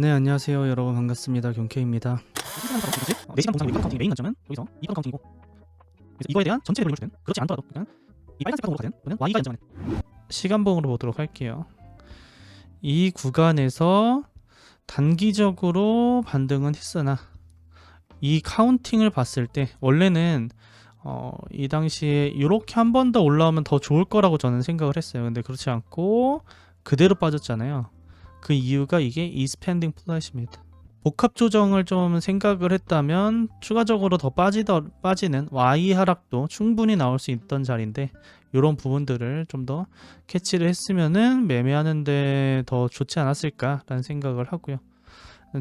네, 안녕하세요 여러분, 반갑습니다. 경케입니다. 4시간 동상 카운팅의 메인 관점은 여기서 이 파동 카운팅이고, 그래서 이거에 대한 전체 대본을 주든 그렇지 않더라도 그냥 이 빨간색 파동으로 가든 또는 Y가 인정하는 시간봉으로 보도록 할게요. 이 구간에서 단기적으로 반등은 했으나 이 카운팅을 봤을 때 원래는 이 당시에 이렇게 한 번 더 올라오면 더 좋을 거라고 저는 생각을 했어요. 근데 그렇지 않고 그대로 빠졌잖아요. 그 이유가 이게 이스펜딩 플랫입니다. 복합 조정을 좀 생각을 했다면 추가적으로 더 빠지는 Y 하락도 충분히 나올 수 있던 자리인데, 이런 부분들을 좀 더 캐치를 했으면은 매매하는데 더 좋지 않았을까라는 생각을 하고요.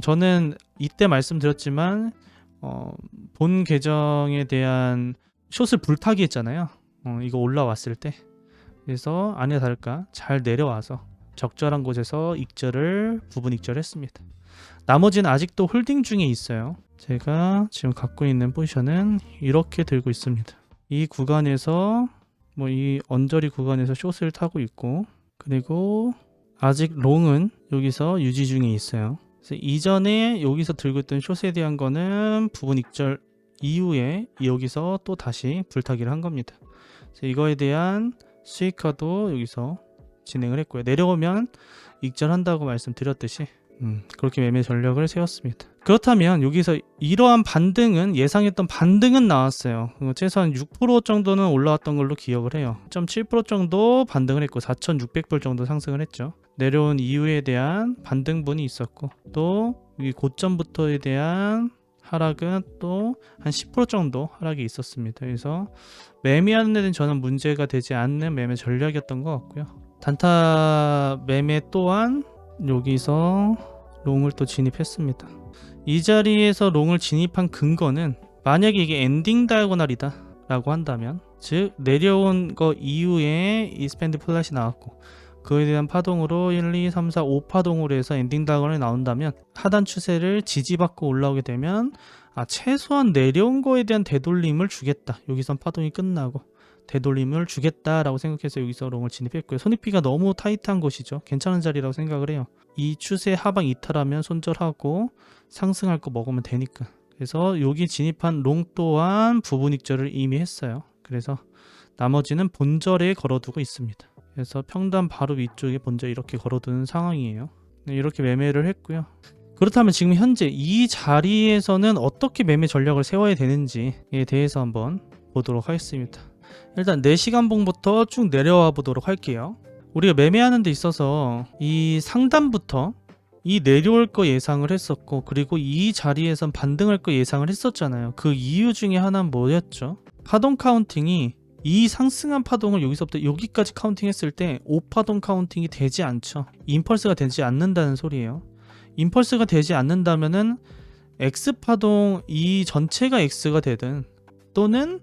저는 이때 말씀드렸지만 본 계정에 대한 숏을 불타기 했잖아요. 이거 올라왔을 때. 그래서 아니나 다를까 잘 내려와서 적절한 곳에서 부분 익절했습니다. 나머지는 아직도 홀딩 중에 있어요. 제가 지금 갖고 있는 포지션은 이렇게 들고 있습니다. 이 구간에서 이 언저리 구간에서 숏을 타고 있고, 그리고 아직 롱은 여기서 유지 중에 있어요. 그래서 이전에 여기서 들고 있던 숏에 대한 거는 부분 익절 이후에 여기서 또 다시 불타기를 한 겁니다. 그래서 이거에 대한 수익화도 여기서 진행을 했고요. 내려오면 익절한다고 말씀드렸듯이 그렇게 매매 전략을 세웠습니다. 그렇다면 여기서 이러한 반등은, 예상했던 반등은 나왔어요. 최소한 6% 정도는 올라왔던 걸로 기억을 해요. 0.7% 정도 반등을 했고 4,600불 정도 상승을 했죠. 내려온 이유에 대한 반등분이 있었고, 또 이 고점부터에 대한 하락은 또 한 10% 정도 하락이 있었습니다. 그래서 매매하는 데는 저는 문제가 되지 않는 매매 전략이었던 것 같고요. 단타 매매 또한 여기서 롱을 또 진입했습니다. 이 자리에서 롱을 진입한 근거는, 만약에 이게 엔딩 다이고널이다 라고 한다면, 즉 내려온 거 이후에 이스펜드 플랫이 나왔고 그에 대한 파동으로 1, 2, 3, 4, 5파동으로 해서 엔딩 다이고널이 나온다면, 하단 추세를 지지받고 올라오게 되면 최소한 내려온 거에 대한 되돌림을 주겠다, 여기선 파동이 끝나고 되돌림을 주겠다라고 생각해서 여기서 롱을 진입했고요. 손익비가 너무 타이트한 곳이죠. 괜찮은 자리라고 생각을 해요. 이 추세 하방 이탈하면 손절하고 상승할 거 먹으면 되니까. 그래서 여기 진입한 롱 또한 부분 익절을 이미 했어요. 그래서 나머지는 본절에 걸어두고 있습니다. 그래서 평단 바로 위쪽에 본절 이렇게 걸어두는 상황이에요. 이렇게 매매를 했고요. 그렇다면 지금 현재 이 자리에서는 어떻게 매매 전략을 세워야 되는지에 대해서 한번 보도록 하겠습니다. 일단 4시간봉부터 쭉 내려와 보도록 할게요. 우리가 매매하는 데 있어서 이 상단부터 이 내려올 거 예상을 했었고, 그리고 이 자리에선 반등할 거 예상을 했었잖아요. 그 이유 중에 하나는 뭐였죠? 파동 카운팅이, 이 상승한 파동을 여기서부터 여기까지 카운팅했을 때 5파동 카운팅이 되지 않죠. 임펄스가 되지 않는다는 소리예요. 임펄스가 되지 않는다면은 X파동 이 전체가 X가 되든, 또는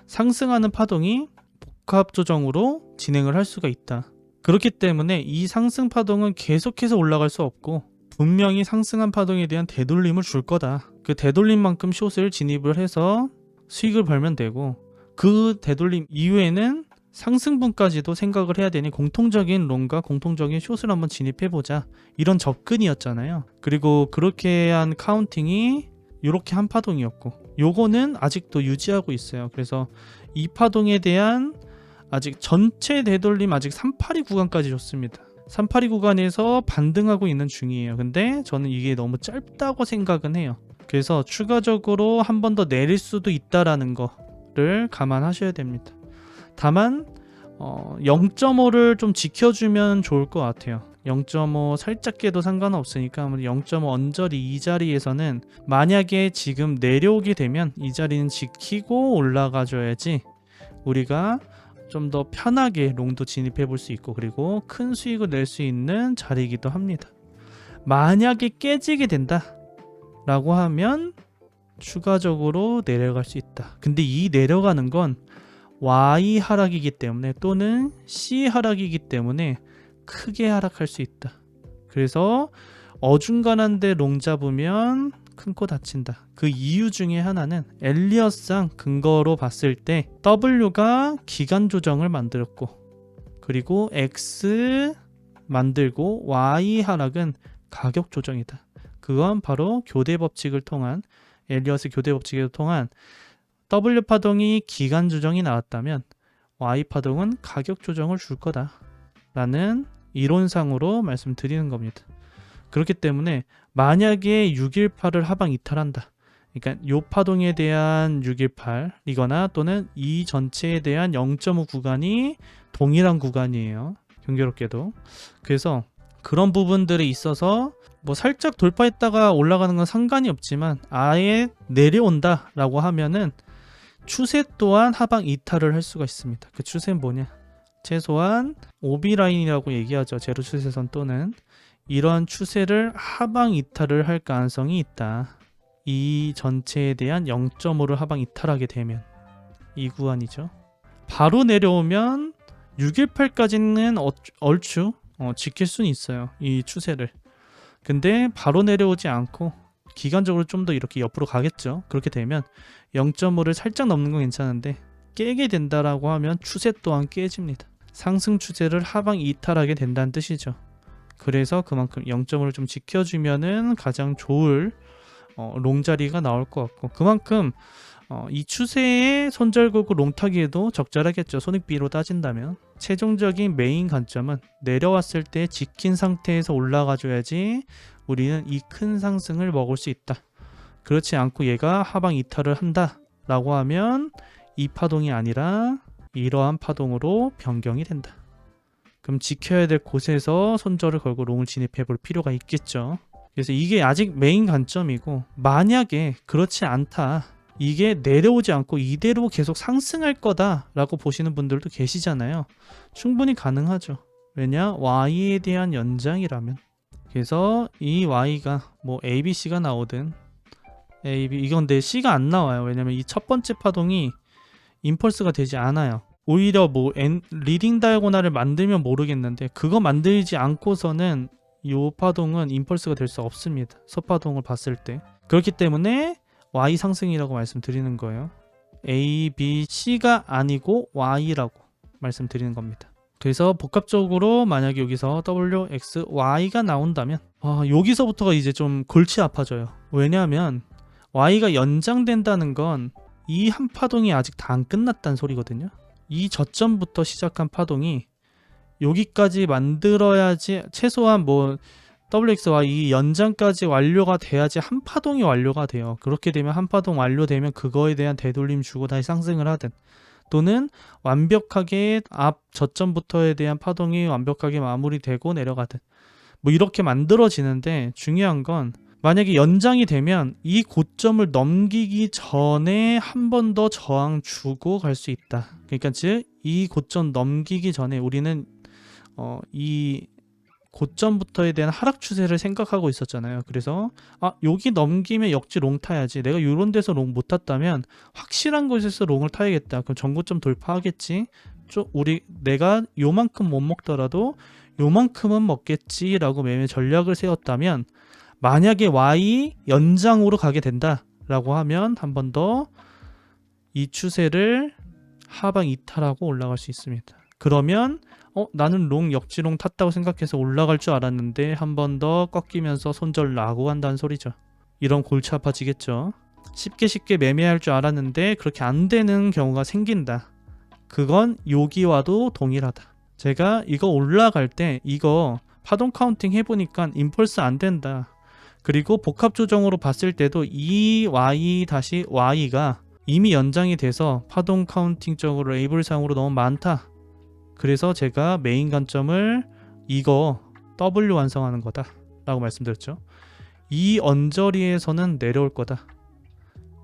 상승하는 파동이 복합 조정으로 진행을 할 수가 있다. 그렇기 때문에 이 상승 파동은 계속해서 올라갈 수 없고, 분명히 상승한 파동에 대한 되돌림을 줄 거다. 그 되돌림만큼 숏을 진입을 해서 수익을 벌면 되고, 그 되돌림 이후에는 상승분까지도 생각을 해야 되니 공통적인 롱과 공통적인 숏을 한번 진입해보자, 이런 접근이었잖아요. 그리고 그렇게 한 카운팅이 이렇게 한 파동이었고, 요거는 아직도 유지하고 있어요. 그래서 이 파동에 대한 아직 전체 되돌림, 아직 382 구간까지 줬습니다. 382 구간에서 반등하고 있는 중이에요. 근데 저는 이게 너무 짧다고 생각은 해요. 그래서 추가적으로 한 번 더 내릴 수도 있다라는 거를 감안하셔야 됩니다. 다만 0.5를 좀 지켜주면 좋을 것 같아요. 0.5 살짝 깨도 상관없으니까 0.5 언저리 이 자리에서는, 만약에 지금 내려오게 되면 이 자리는 지키고 올라가 줘야지 우리가 좀 더 편하게 롱도 진입해 볼 수 있고, 그리고 큰 수익을 낼 수 있는 자리이기도 합니다. 만약에 깨지게 된다 라고 하면 추가적으로 내려갈 수 있다. 근데 이 내려가는 건 Y 하락이기 때문에, 또는 C 하락이기 때문에 크게 하락할 수 있다. 그래서 어중간한데 롱 잡으면 큰 코 다친다. 그 이유 중에 하나는 엘리엇상 근거로 봤을 때 W가 기간 조정을 만들었고, 그리고 X 만들고 Y 하락은 가격 조정이다. 그건 바로 교대 법칙을 통한 엘리어스 교대 법칙을 통한 W 파동이 기간 조정이 나왔다면 Y 파동은 가격 조정을 줄 거다 라는 이론상으로 말씀드리는 겁니다. 그렇기 때문에 만약에 618을 하방 이탈한다, 그러니까 요 파동에 대한 618이거나 또는 이 전체에 대한 0.5 구간이 동일한 구간이에요. 경계롭게도. 그래서 그런 부분들에 있어서 뭐 살짝 돌파했다가 올라가는 건 상관이 없지만 아예 내려온다 라고 하면은 추세 또한 하방 이탈을 할 수가 있습니다. 그 추세는 뭐냐? 최소한 OB 라인이라고 얘기하죠. 제로 추세선 또는 이런 추세를 하방 이탈을 할 가능성이 있다. 이 전체에 대한 0.5를 하방 이탈하게 되면 이 구간이죠. 바로 내려오면 618까지는 얼추 지킬 수는 있어요. 이 추세를. 근데 바로 내려오지 않고 기간적으로 좀 더 이렇게 옆으로 가겠죠. 그렇게 되면 0.5를 살짝 넘는 건 괜찮은데 깨게 된다라고 하면 추세 또한 깨집니다. 상승 추세를 하방 이탈하게 된다는 뜻이죠. 그래서 그만큼 0.5를 좀 지켜주면은 가장 좋을 롱 자리가 나올 것 같고, 그만큼 이 추세에 손절 걸고 롱 타기에도 적절하겠죠. 손익비로 따진다면. 최종적인 메인 관점은 내려왔을 때 지킨 상태에서 올라가줘야지 우리는 이 큰 상승을 먹을 수 있다. 그렇지 않고 얘가 하방 이탈을 한다 라고 하면 이 파동이 아니라 이러한 파동으로 변경이 된다. 그럼 지켜야 될 곳에서 손절을 걸고 롱을 진입해 볼 필요가 있겠죠. 그래서 이게 아직 메인 관점이고, 만약에 그렇지 않다, 이게 내려오지 않고 이대로 계속 상승할 거다 라고 보시는 분들도 계시잖아요. 충분히 가능하죠. 왜냐? Y에 대한 연장이라면. 그래서 이 Y가 뭐 ABC가 나오든 AB, 이건 근데 C가 안 나와요. 왜냐면 이 첫 번째 파동이 임펄스가 되지 않아요. 오히려 뭐 리딩 다이고날을 만들면 모르겠는데 그거 만들지 않고서는 이 파동은 임펄스가 될 수 없습니다. 서파동을 봤을 때. 그렇기 때문에 Y 상승이라고 말씀드리는 거예요. A, B, C가 아니고 Y라고 말씀드리는 겁니다. 그래서 복합적으로 만약에 여기서 W, X, Y가 나온다면 여기서부터가 이제 좀 골치 아파져요. 왜냐하면 Y가 연장된다는 건 이 한 파동이 아직 다 안 끝났다는 소리거든요. 이 저점부터 시작한 파동이 여기까지 만들어야지, 최소한 뭐 WXY 이 연장까지 완료가 돼야지 한 파동이 완료가 돼요. 그렇게 되면 한 파동 완료되면 그거에 대한 되돌림 주고 다시 상승을 하든, 또는 완벽하게 앞 저점부터에 대한 파동이 완벽하게 마무리되고 내려가든, 뭐 이렇게 만들어지는데, 중요한 건 만약에 연장이 되면 이 고점을 넘기기 전에 한 번 더 저항 주고 갈 수 있다. 그러니까 즉 이 고점 넘기기 전에 우리는 이 고점부터에 대한 하락 추세를 생각하고 있었잖아요. 그래서 여기 넘기면 역지 롱 타야지, 내가 이런 데서 롱 못 탔다면 확실한 곳에서 롱을 타야겠다. 그럼 전고점 돌파하겠지, 내가 요만큼 못 먹더라도 요만큼은 먹겠지 라고 매매 전략을 세웠다면, 만약에 Y 연장으로 가게 된다 라고 하면 한 번 더 이 추세를 하방 이탈하고 올라갈 수 있습니다. 그러면 나는 롱 역지롱 탔다고 생각해서 올라갈 줄 알았는데 한 번 더 꺾이면서 손절 나고 간다는 소리죠. 이런 골치 아파지겠죠. 쉽게 매매할 줄 알았는데 그렇게 안 되는 경우가 생긴다. 그건 여기와도 동일하다. 제가 이거 올라갈 때 이거 파동 카운팅 해보니까 임펄스 안 된다. 그리고 복합 조정으로 봤을 때도 이 Y-Y가 이미 연장이 돼서 파동 카운팅적으로 레이블상으로 너무 많다. 그래서 제가 메인 관점을 이거 W 완성하는 거다 라고 말씀드렸죠. 이 언저리에서는 내려올 거다.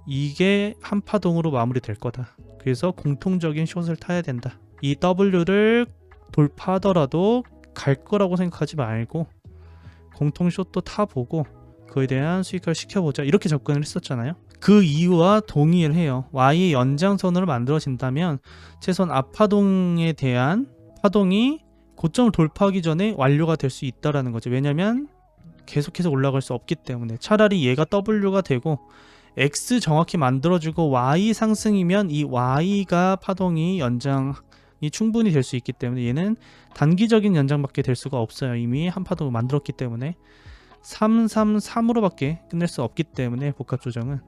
이게 한 파동으로 마무리될 거다. 그래서 공통적인 숏을 타야 된다. 이 W를 돌파하더라도 갈 거라고 생각하지 말고 공통 숏도 타보고 그에 대한 수익화를 시켜보자, 이렇게 접근을 했었잖아요. 그 이유와 동의를 해요. Y의 연장선으로 만들어진다면 최소한 앞파동에 대한 파동이 고점을 돌파하기 전에 완료가 될 수 있다는 거죠. 왜냐면 계속해서 올라갈 수 없기 때문에. 차라리 얘가 W가 되고 X 정확히 만들어주고 Y 상승이면 이 Y가 파동이 연장이 충분히 될 수 있기 때문에 얘는 단기적인 연장밖에 될 수가 없어요. 이미 한 파동을 만들었기 때문에. 333으로밖에 끝낼 수 없기 때문에 복합 조정은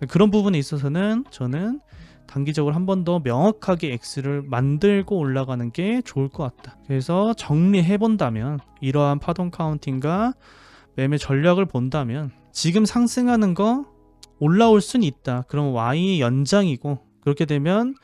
그런 부분에 있어서는 저는 단기적으로 한 번 더 명확하게 X를 만들고 올라가는 게 좋을 것 같다. 그래서 정리해 본다면 이러한 파동 카운팅과 매매 전략을 본다면 지금 상승하는 거 올라올 수는 있다. 그럼 Y 연장이고 그렇게 되면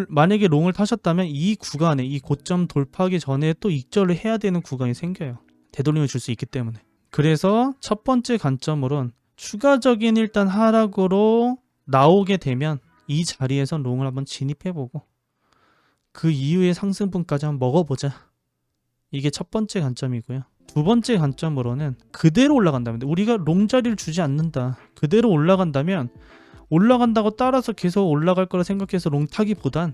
만약에 롱을 타셨다면 이 구간에 이 고점 돌파하기 전에 또 익절을 해야 되는 구간이 생겨요. 되돌림을 줄 수 있기 때문에. 그래서 첫 번째 관점으론 추가적인 일단 하락으로 나오게 되면 이 자리에서 롱을 한번 진입해보고 그 이후에 상승분까지 한번 먹어보자. 이게 첫 번째 관점이고요. 두 번째 관점으로는 그대로 올라간다면 우리가 롱 자리를 주지 않는다. 그대로 올라간다면 올라간다고 따라서 계속 올라갈 거라 생각해서 롱 타기보단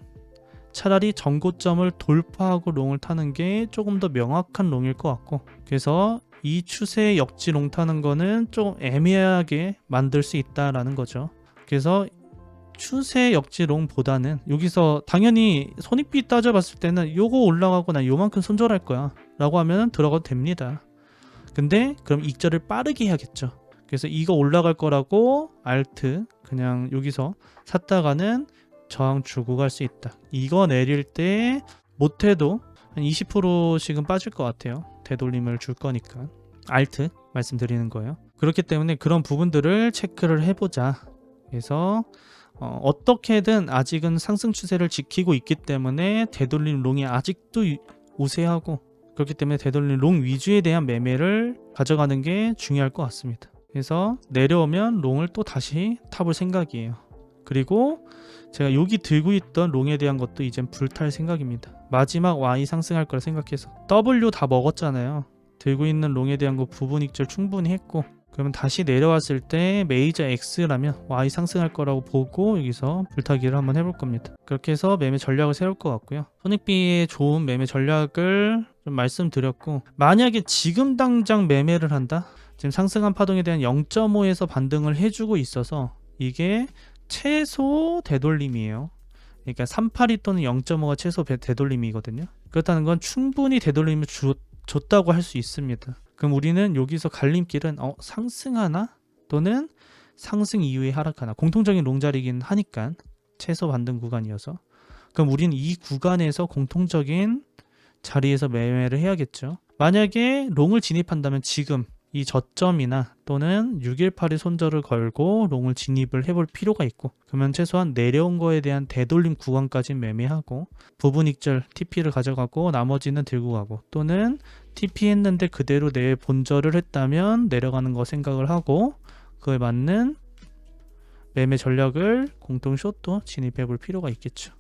차라리 전고점을 돌파하고 롱을 타는 게 조금 더 명확한 롱일 것 같고 그래서 이 추세의 역지 롱 타는 거는 좀 애매하게 만들 수 있다라는 거죠. 그래서 추세 역지롱보다는 여기서 당연히 손익비 따져봤을 때는 요거 올라가고 난 요만큼 손절할 거야 라고 하면 들어가도 됩니다. 근데 그럼 익절을 빠르게 해야겠죠. 그래서 이거 올라갈 거라고 알트 그냥 여기서 샀다가는 저항 주고 갈 수 있다. 이거 내릴 때 못해도 한 20%씩은 빠질 것 같아요. 되돌림을 줄 거니까 알트 말씀드리는 거예요. 그렇기 때문에 그런 부분들을 체크를 해보자. 그래서 어떻게든 아직은 상승 추세를 지키고 있기 때문에 되돌림 롱이 아직도 우세하고 그렇기 때문에 되돌림 롱 위주에 대한 매매를 가져가는 게 중요할 것 같습니다. 그래서 내려오면 롱을 또 다시 타볼 생각이에요. 그리고 제가 여기 들고 있던 롱에 대한 것도 이젠 불탈 생각입니다. 마지막 Y 상승할 거라 생각해서 W 다 먹었잖아요. 들고 있는 롱에 대한 거 부분 익절 충분히 했고 그러면 다시 내려왔을 때 메이저 X라면 Y 상승할 거라고 보고 여기서 불타기를 한번 해볼 겁니다. 그렇게 해서 매매 전략을 세울 것 같고요. 손익비의 좋은 매매 전략을 좀 말씀드렸고 만약에 지금 당장 매매를 한다? 지금 상승한 파동에 대한 0.5에서 반등을 해주고 있어서 이게 최소 되돌림이에요. 그러니까 382 또는 0.5가 최소 되돌림이거든요. 그렇다는 건 충분히 되돌림을 줬다고 할 수 있습니다. 그럼 우리는 여기서 갈림길은 상승하나? 또는 상승 이후에 하락하나? 공통적인 롱자리긴 하니까 최소 반등 구간이어서 그럼 우리는 이 구간에서 공통적인 자리에서 매매를 해야겠죠. 만약에 롱을 진입한다면 지금 이 저점이나 또는 6182 손절을 걸고 롱을 진입을 해볼 필요가 있고 그러면 최소한 내려온 거에 대한 되돌림 구간까지 매매하고 부분 익절 TP를 가져가고 나머지는 들고 가고 또는 TP 했는데 그대로 내 본절을 했다면 내려가는 거 생각을 하고 그에 맞는 매매 전략을 공통 숏도 진입해 볼 필요가 있겠죠.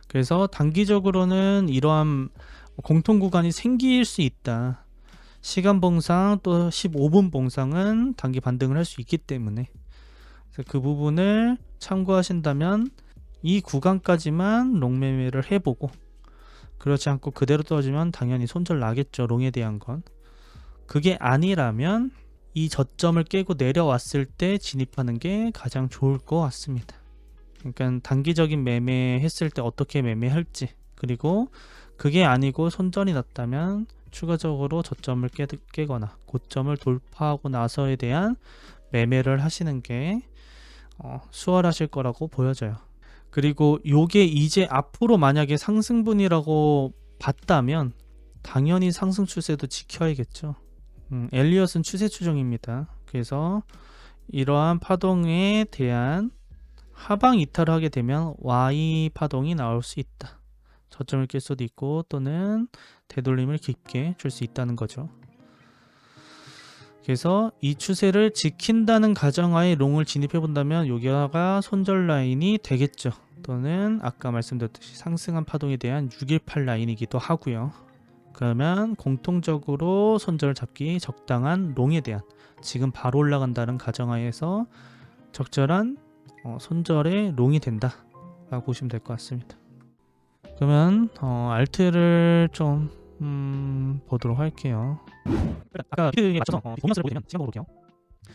그래서 단기적으로는 이러한 공통 구간이 생길 수 있다. 시간 봉상 또 15분 봉상은 단기 반등을 할 수 있기 때문에 그래서 그 부분을 참고하신다면 이 구간까지만 롱 매매를 해보고 그렇지 않고 그대로 떨어지면 당연히 손절 나겠죠. 롱에 대한 건. 그게 아니라면 이 저점을 깨고 내려왔을 때 진입하는 게 가장 좋을 것 같습니다. 그러니까 단기적인 매매했을 때 어떻게 매매할지 그리고 그게 아니고 손절이 났다면 추가적으로 저점을 깨거나 고점을 돌파하고 나서에 대한 매매를 하시는 게 수월하실 거라고 보여져요. 그리고 요게 이제 앞으로 만약에 상승분이라고 봤다면 당연히 상승 추세도 지켜야겠죠. 엘리엇은 추세 추종입니다. 그래서 이러한 파동에 대한 하방 이탈을 하게 되면 Y 파동이 나올 수 있다. 저점을 깰 수도 있고 또는 되돌림을 깊게 줄 수 있다는 거죠. 그래서 이 추세를 지킨다는 가정하에 롱을 진입해 본다면 여기가 손절 라인이 되겠죠. 또는 아까 말씀드렸듯이 상승한 파동에 대한 618 라인이기도 하고요. 그러면 공통적으로 손절 잡기 적당한 롱에 대한 지금 바로 올라간다는 가정하에서 적절한 손절의 롱이 된다 라고 보시면 될 것 같습니다. 그러면 알트를 좀 보도록 할게요. 아까 피드에 맞춰서 보면서 보게 되면 시간 보고 볼게요.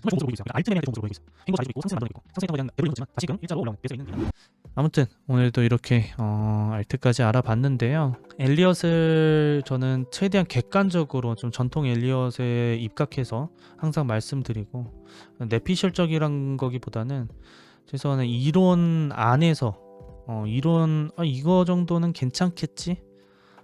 정말 좋은 모습을 보이고 있어요. 알트 매매할 때 좋은 모습을 보이고 있어요. 행보 잘 주고 있고 상승 만들고 있고 상승에 대한 대부분 있지만 다시금 일자로 올라오는 데서 있는 아무튼 오늘도 이렇게 알트까지 알아봤는데요. 엘리엇을 저는 최대한 객관적으로 좀 전통 엘리엇에 입각해서 항상 말씀드리고, 내피셜적이란 거기보다는 최소한 이론 안에서 이론 이거 정도는 괜찮겠지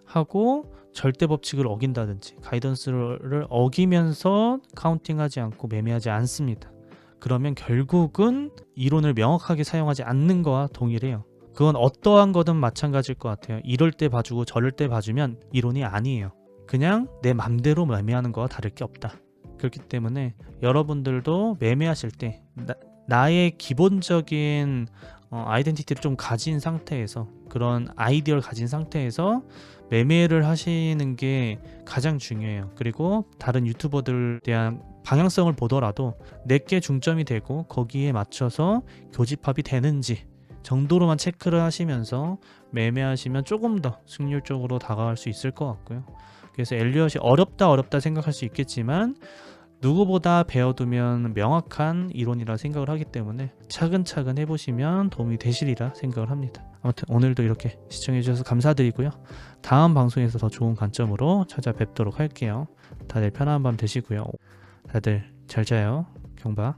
하고 절대 법칙을 어긴다든지 가이던스를 어기면서 카운팅하지 않고 매매하지 않습니다. 그러면 결국은 이론을 명확하게 사용하지 않는 거와 동일해요. 그건 어떠한 거든 마찬가지일 것 같아요. 이럴 때 봐주고 저럴 때 봐주면 이론이 아니에요. 그냥 내 맘대로 매매하는 거와 다를 게 없다. 그렇기 때문에 여러분들도 매매하실 때 나의 기본적인 아이덴티티를 좀 가진 상태에서, 그런 아이디어를 가진 상태에서 매매를 하시는 게 가장 중요해요. 그리고 다른 유튜버들에 대한 방향성을 보더라도 내게 중점이 되고 거기에 맞춰서 교집합이 되는지 정도로만 체크를 하시면서 매매하시면 조금 더 승률적으로 다가갈 수 있을 것 같고요. 그래서 엘리엇이 어렵다 생각할 수 있겠지만 누구보다 배워두면 명확한 이론이라 생각을 하기 때문에 차근차근 해보시면 도움이 되시리라 생각을 합니다. 아무튼 오늘도 이렇게 시청해주셔서 감사드리고요. 다음 방송에서 더 좋은 관점으로 찾아뵙도록 할게요. 다들 편안한 밤 되시고요. 다들 잘 자요. 경바.